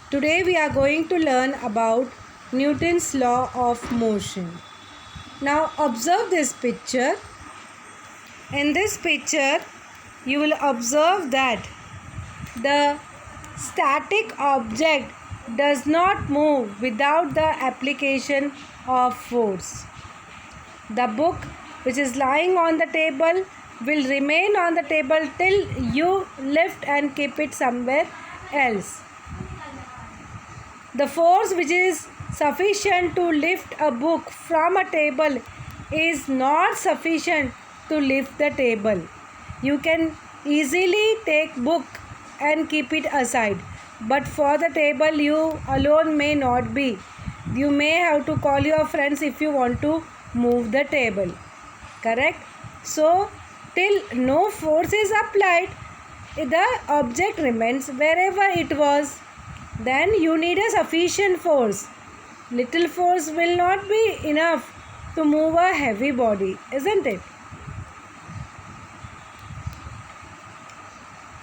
Today we are going to learn about Newton's law of motion. Now observe this picture. In this picture you will observe that the static object does not move without the application of force. The book which is lying on the table will remain on the table till you lift and keep it somewhere else. The force which is sufficient to lift a book from a table is not sufficient to lift the table. You can easily take book and keep it aside, but for the table you alone may not be. You may have to call your friends if you want to move the table. Correct? So till no force is applied, the object remains wherever it was. Then you need a sufficient force. Little force will not be enough to move a heavy body, isn't it?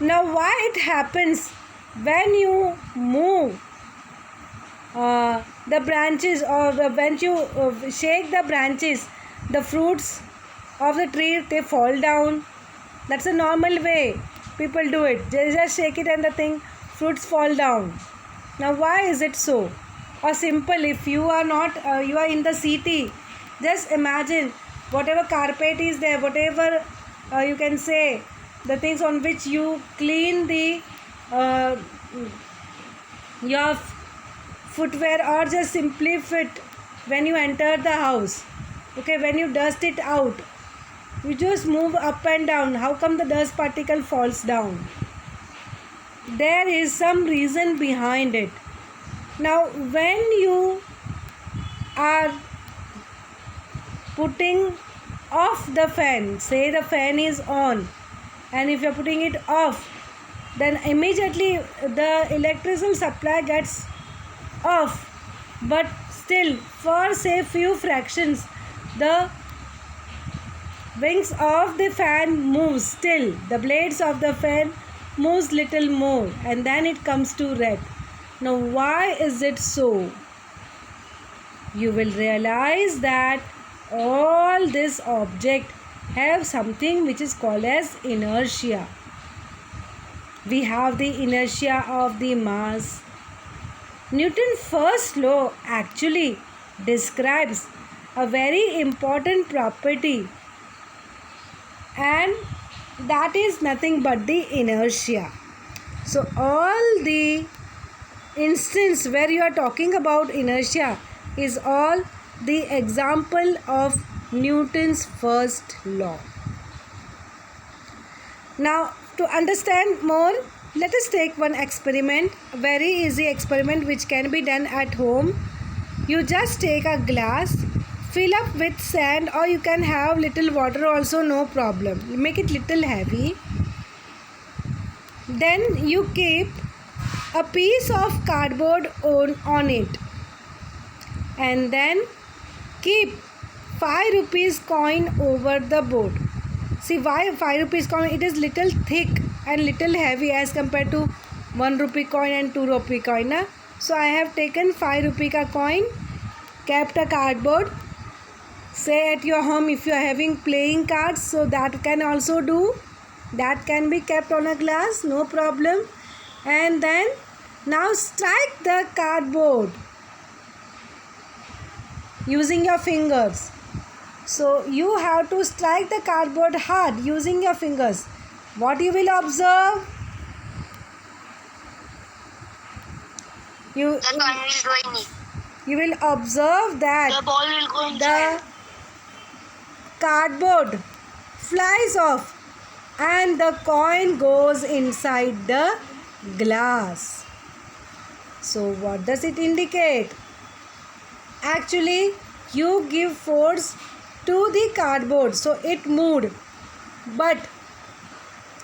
Now why it happens when you move the branches, or when you shake the branches, the fruits of the tree, they fall down? That's a normal way people do it. They just shake it and the fruits fall down. Now why is it so? Or simple, if you are not you are in the city, just imagine whatever carpet is there, whatever you can say, the things on which you clean the your footwear, or just simply fit when you enter the house. Okay, when you dust it out, you just move up and down. How come the dust particle falls down? There is some reason behind it. Now when you are putting off the fan, say the fan is on, and if you are putting it off, then immediately the electrical supply gets off, but still for say few fractions the wings of the fan moves, still the blades of the fan moves little more, and then it comes to rest. Now why is it so? You will realize that all this object have something which is called as inertia. We have the inertia of the mass. Newton's first law actually describes a very important property, and that is nothing but the inertia. So all the instance where you are talking about inertia is all the example of Newton's first law. Now to understand more, let us take one experiment, a very easy experiment which can be done at home. You just take a glass, fill up with sand, or you can have little water also, no problem. Make it little heavy. Then you keep a piece of cardboard on it, and then keep 5 rupees coin over the board. See why 5 rupees coin? It is little thick and little heavy as compared to 1 rupee coin and 2 rupee coin. Na? So I have taken 5 rupee ka coin, kept a cardboard. Say at your home if you are having playing cards, so that can also do. That can be kept on a glass, no problem. And then now strike the cardboard using your fingers. So you have to strike the cardboard hard using your fingers. What you will observe? You will observe that the ball will go inside. the cardboard flies off and the coin goes inside the glass. So what does it indicate? Actually you give force to the cardboard, so it moved, but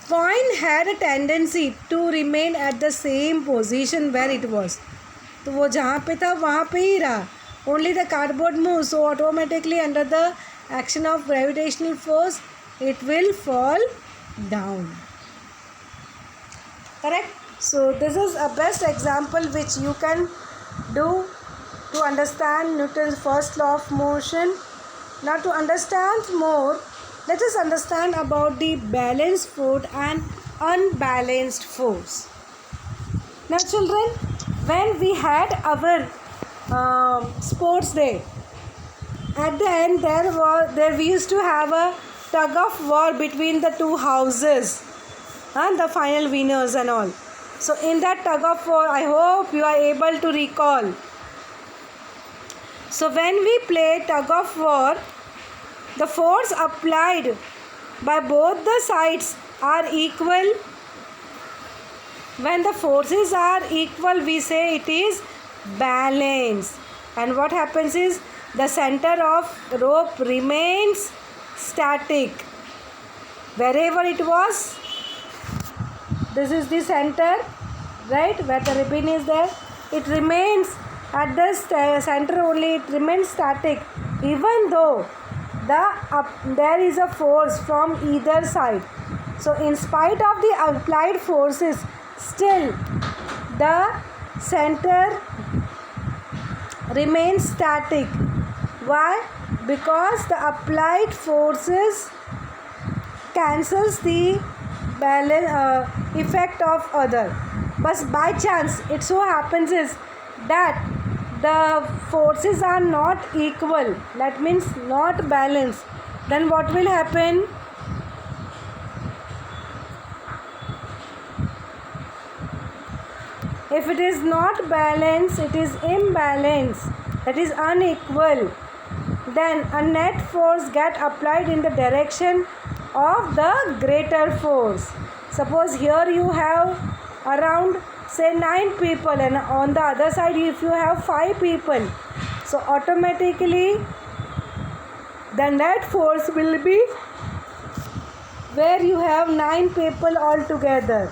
coin had a tendency to remain at the same position where it was. तो वो जहाँ पे था वहाँ पे ही रहा. Only the cardboard moves, so automatically under the action of gravitational force it will fall down. Correct? So this is a best example which you can do to understand Newton's first law of motion. Now to understand more, let us understand about the balanced force and unbalanced force. Now children, when we had our sports day, at the end there we used to have a tug of war between the two houses and the final winners and all. So in that tug of war, I hope you are able to recall. So when we play tug of war, the force applied by both the sides are equal. When the forces are equal, we say it is balance. And what happens is the center of rope remains static. Wherever it was, this is the center, right, where the ribbon is there. It remains at the center only, it remains static, even though there is a force from either side. So in spite of the applied forces, still the center remains static. Why? Because the applied forces cancels the balance effect of other. But by chance it so happens is that the forces are not equal, that means not balanced. Then what will happen? If it is not balanced, it is imbalanced, that is unequal. Then a net force get applied in the direction of the greater force. Suppose here you have around say 9 people, and on the other side if you have 5 people, so automatically the net force will be where you have 9 people altogether,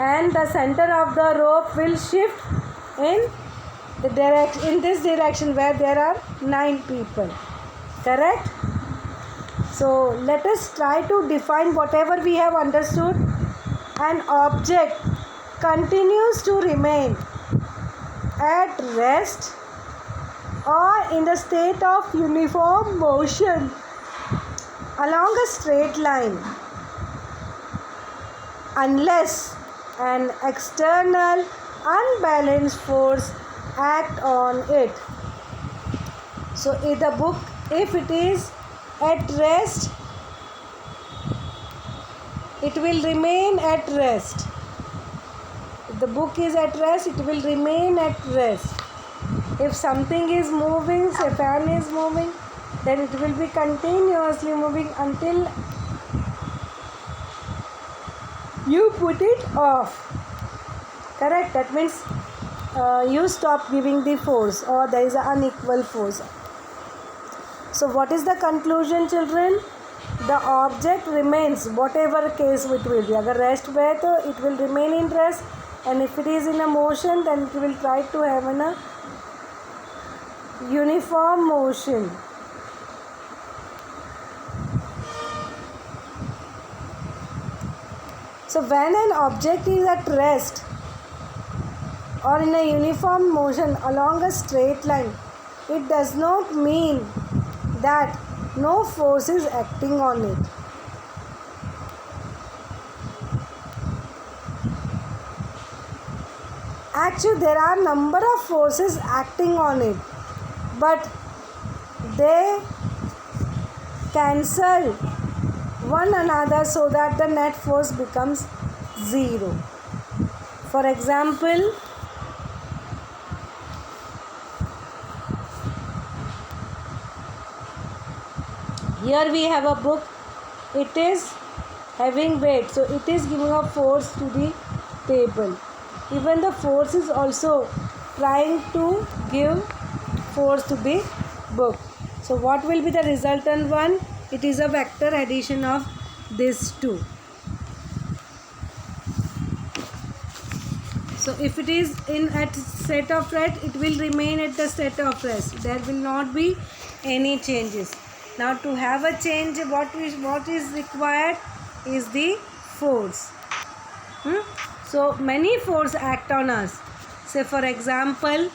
and the center of the rope will shift in this direction where there are 9 people. Correct? So let us try to define whatever we have understood. An object continues to remain at rest or in the state of uniform motion along a straight line unless an external unbalanced force act on it. So in the book, if it is at rest, it will remain at rest. If the book is at rest, it will remain at rest. If something is moving, say fan is moving, then it will be continuously moving until you put it off. Correct? That means you stop giving the force, or there is an unequal force. So what is the conclusion, children? The object remains, whatever case it will be. अगर rest पे तो it will remain in rest, and if it is in a motion, then it will try to have a uniform motion. So when an object is at rest or in a uniform motion along a straight line, it does not mean that no force is acting on it. Actually, there are number of forces acting on it, but they cancel one another so that the net force becomes zero. For example, here we have a book, it is having weight, so it is giving a force to the table. Even the force is also trying to give force to the book. So what will be the resultant one? It is a vector addition of these two. So if it is in at state of rest, it will remain at the state of rest. There will not be any changes. Now to have a change, what is required is the force. So many forces act on us. Say for example,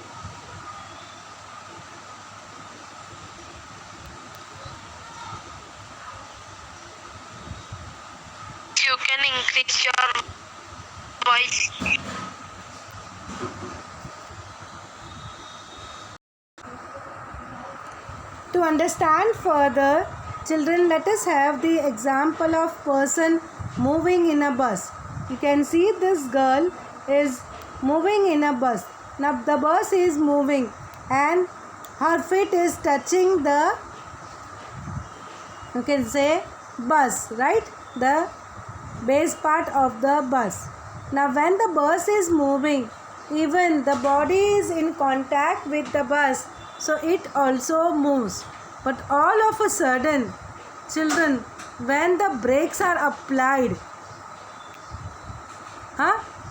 you can increase your voice. to understand further, children, let us have the example of person moving in a bus. You can see this girl is moving in a bus. Now the bus is moving and her feet is touching the, you can say, bus, right? The base part of the bus. Now when the bus is moving, even the body is in contact with the bus, so it also moves. But all of a sudden, children, when the brakes are applied,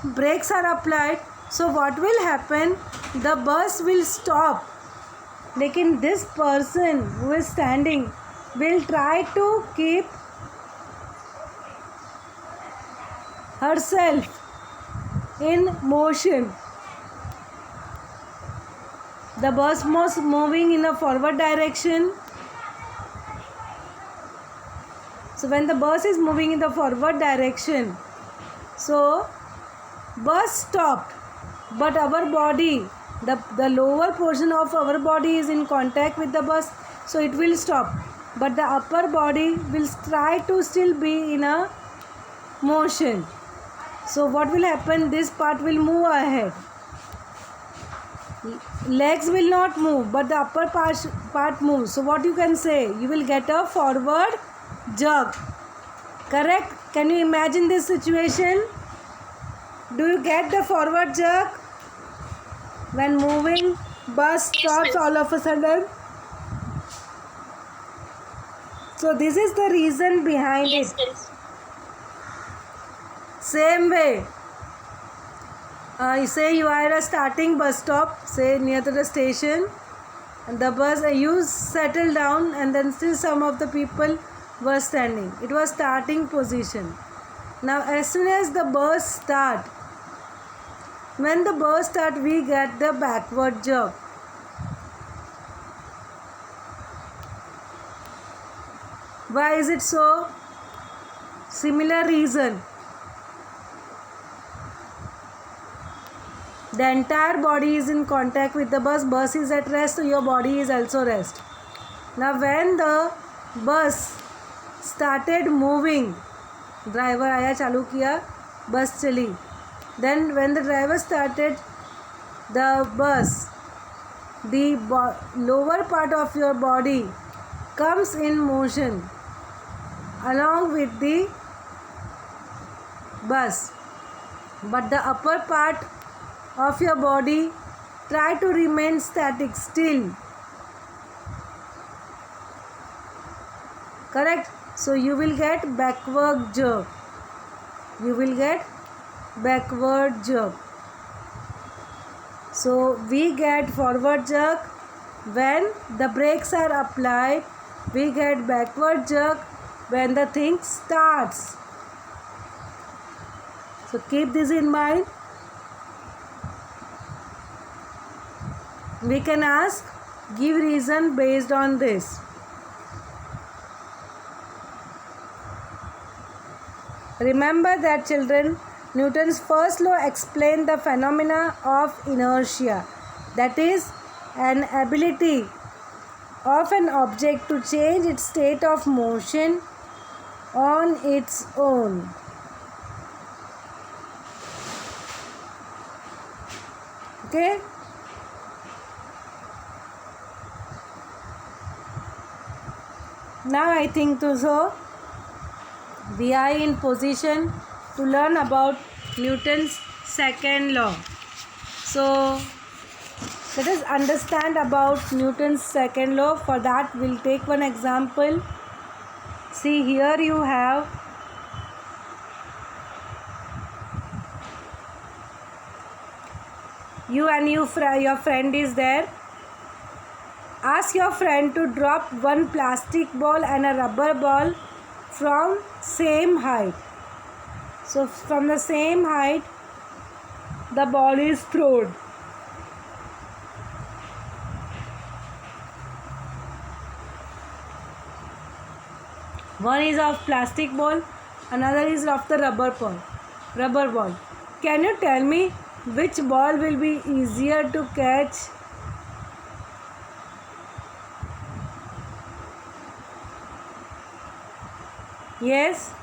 brakes are applied, so what will happen? The bus will stop. Lekin this person who is standing will try to keep herself in motion. The bus was moving in a forward direction. So when the bus is moving in the forward direction, so bus stopped, but our body, the lower portion of our body is in contact with the bus, so it will stop, but the upper body will try to still be in a motion. So what will happen? This part will move ahead. Legs will not move, but the upper part moves. So what you can say? You will get a forward jerk. Correct? Can you imagine this situation? Do you get the forward jerk? When moving, bus stops all of a sudden. So this is the reason behind it. Same way. Say you are at a starting bus stop, say near to the station, and the bus, you settle down, and then still some of the people were standing. It was starting position. Now as soon as the bus start, when the bus start, we get the backward jerk. Why is it so? Similar reason. The entire body is in contact with the bus. Bus is at rest, so your body is also rest. Now when the bus started moving, driver आया चालू किया, bus चली. Then when the driver started the bus, the lower part of your body comes in motion along with the bus, but the upper part of your body try to remain static still. Correct? So you will get backward jerk. You will get backward jerk. So we get forward jerk when the brakes are applied. We get backward jerk when the thing starts. So keep this in mind. We can ask, give reason based on this. Remember that, children, Newton's first law explained the phenomena of inertia, that is, an ability of an object to change its state of motion on its own. Okay? Now I think so we are in position to learn about Newton's second law. So let us understand about Newton's second law. For that we'll take one example. See, here you have you and your friend is there. Ask your friend to drop one plastic ball and a rubber ball from same height. So from the same height, the ball is thrown. One is of plastic ball, another is of the rubber ball. Can you tell me which ball will be easier to catch? Yes,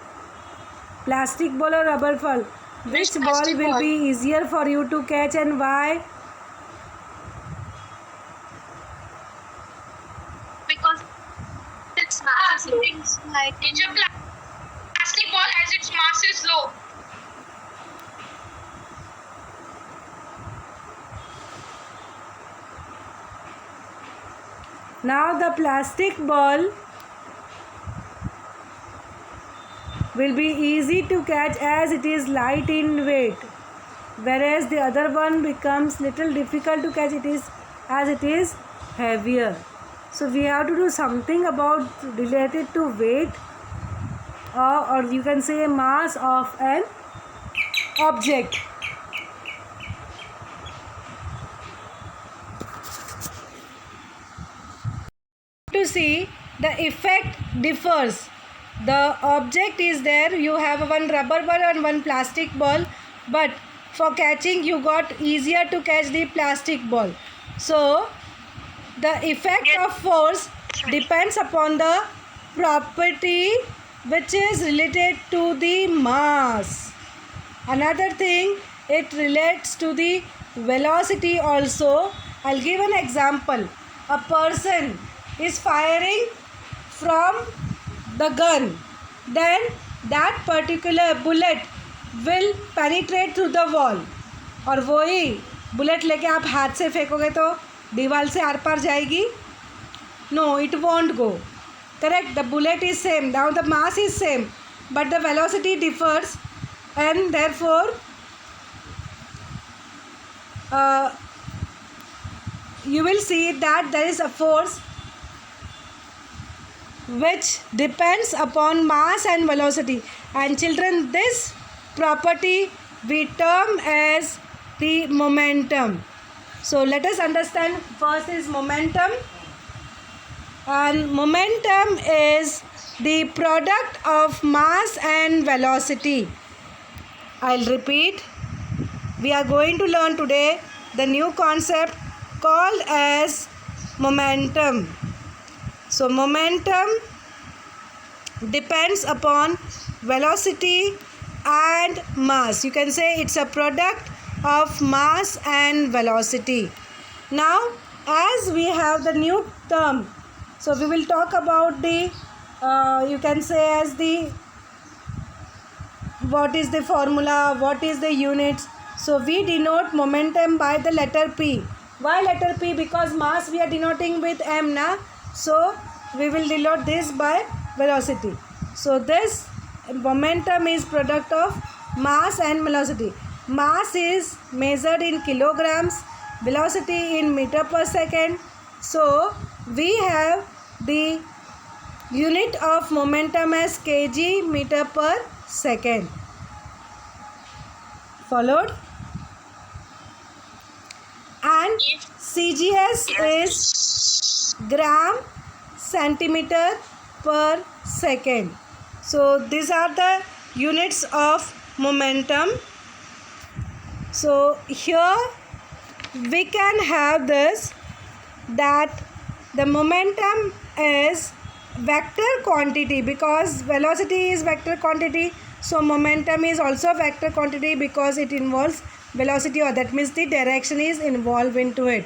plastic ball or rubber ball? Which ball plastic will ball. be easier for you to catch and why? Because its mass is low. Teacher, plastic ball as its mass is low. Now the plastic ball will be easy to catch as it is light in weight, whereas the other one becomes little difficult to catch as it is heavier. So we have to do something about related to weight, or you can say mass of an object. To see the effect differs. The object is there, you have one rubber ball and one plastic ball, but for catching you got easier to catch the plastic ball. So the effect of force depends upon the property which is related to the mass. Another thing, it relates to the velocity also. I'll give an example. A person is firing from the gun, then that particular bullet will penetrate through the wall. और वही bullet लेके आप हाथ से फेंकोगे तो दीवार से are पार जाएगी? No, it won't go. Correct? The bullet is same. Now the mass is same, but the velocity differs, and therefore you will see that there is a force which depends upon mass and velocity. And children, this property we term as the momentum. So let us understand. First is momentum, and momentum is the product of mass and velocity. I'll repeat. We are going to learn today the new concept called as momentum. So momentum depends upon velocity and mass. You can say it's a product of mass and velocity. Now, as we have the new term, so we will talk about the you can say as the what is the formula, what is the units. So we denote momentum by the letter P. Why letter P? Because mass we are denoting with m na. So we will denote this by velocity. So this momentum is product of mass and velocity. Mass is measured in kilograms, velocity in meter per second. So we have the unit of momentum as kg meter per second. Followed? And CGS is gram centimeter per second. So these are the units of momentum. So here we can have this, that the momentum is vector quantity, because velocity is vector quantity. So momentum is also vector quantity because it involves velocity, or that means the direction is involved into it.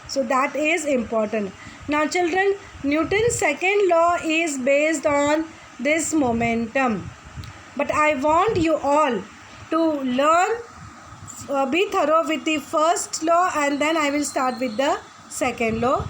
So that is important. Now children, Newton's second law is based on this momentum. But I want you all to learn, be thorough with the first law, and then I will start with the second law.